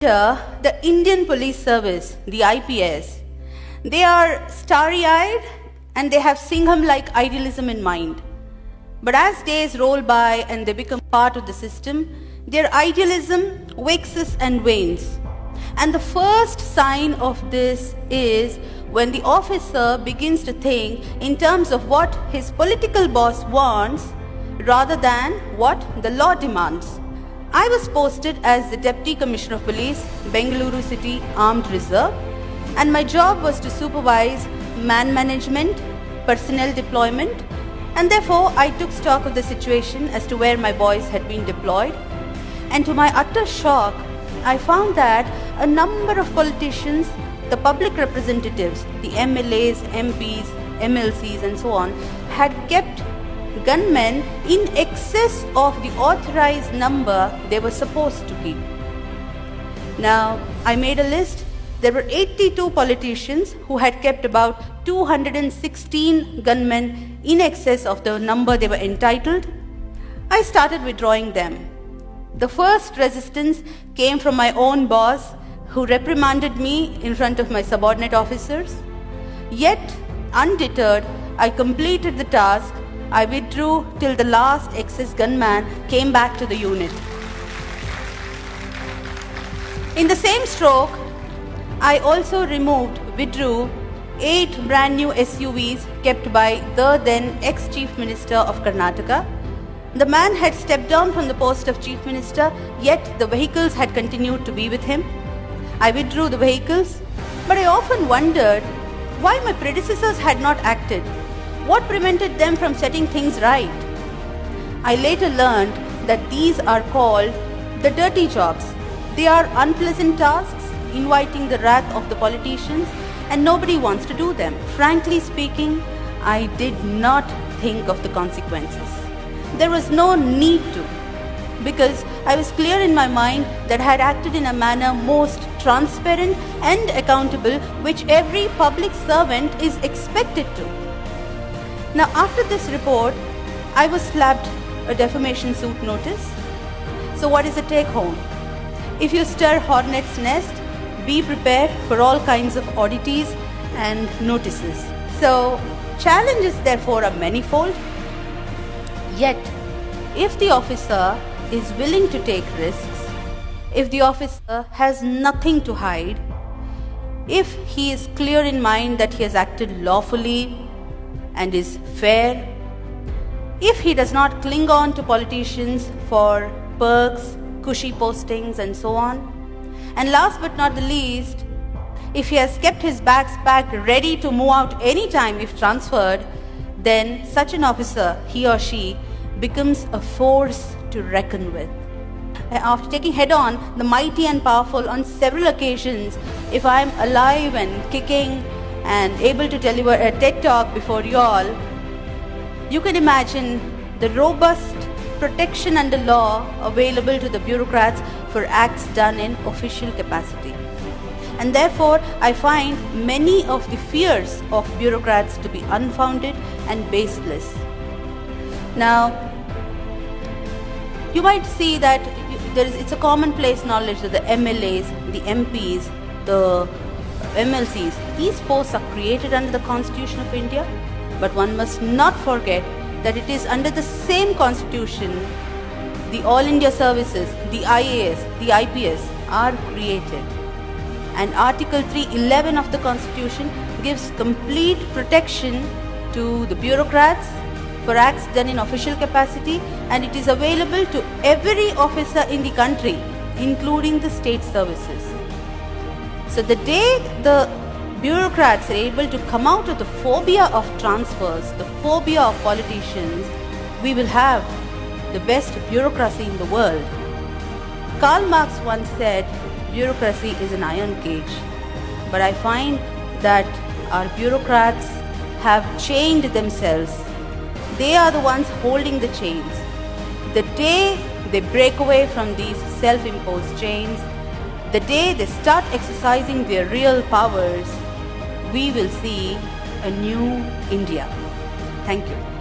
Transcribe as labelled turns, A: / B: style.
A: Here, the Indian Police Service, the IPS, they are starry-eyed and they have Singham-like idealism in mind. But as days roll by and they become part of the system, their idealism waxes and wanes. And the first sign of this is when the officer begins to think in terms of what his political boss wants rather than what the law demands. I was posted as the Deputy Commissioner of Police, Bengaluru City Armed Reserve, and my job was to supervise man management, personnel deployment, and therefore I took stock of the situation as to where my boys had been deployed. And to my utter shock, I found that a number of politicians, the public representatives, the MLAs, MPs, MLCs and so on, had kept gunmen in excess of the authorized number they were supposed to keep. Now, I made a list. There were 82 politicians who had kept about 216 gunmen in excess of the number they were entitled. I started withdrawing them. The first resistance came from my own boss, who reprimanded me in front of my subordinate officers. Yet, undeterred, I completed the task. I withdrew till the last excess gunman came back to the unit. In the same stroke, I also withdrew 8 brand new SUVs kept by the then ex-Chief Minister of Karnataka. The man had stepped down from the post of Chief Minister, yet the vehicles had continued to be with him. I withdrew the vehicles, but I often wondered why my predecessors had not acted. What prevented them from setting things right? I later learned that these are called the dirty jobs. They are unpleasant tasks, inviting the wrath of the politicians, and nobody wants to do them. Frankly speaking, I did not think of the consequences. There was no need to, because I was clear in my mind that I had acted in a manner most transparent and accountable, which every public servant is expected to. Now, after this report, I was slapped a defamation suit notice. So what is the take home? If you stir hornet's nest, be prepared for all kinds of oddities and notices. So, challenges therefore are manifold. Yet, if the officer is willing to take risks, if the officer has nothing to hide, if he is clear in mind that he has acted lawfully and is fair, if he does not cling on to politicians for perks, cushy postings and so on, and last but not the least, if he has kept his bags packed ready to move out anytime if transferred, then such an officer, he or she, becomes a force to reckon with. After taking head-on the mighty and powerful on several occasions, if I am alive and kicking and able to deliver a TED talk before you all, you can imagine the robust protection under law available to the bureaucrats for acts done in official capacity. And therefore, I find many of the fears of bureaucrats to be unfounded and baseless. Now, you might see that it's a commonplace knowledge that the MLAs, the MPs, the MLCs, these posts are created under the Constitution of India, but one must not forget that it is under the same Constitution the All India Services, the IAS, the IPS are created. And Article 311 of the Constitution gives complete protection to the bureaucrats for acts done in official capacity, and it is available to every officer in the country, including the state services. So the day the bureaucrats are able to come out of the phobia of transfers, the phobia of politicians, we will have the best bureaucracy in the world. Karl Marx once said, bureaucracy is an iron cage. But I find that our bureaucrats have chained themselves. They are the ones holding the chains. The day they break away from these self-imposed chains, the day they start exercising their real powers, we will see a new India. Thank you.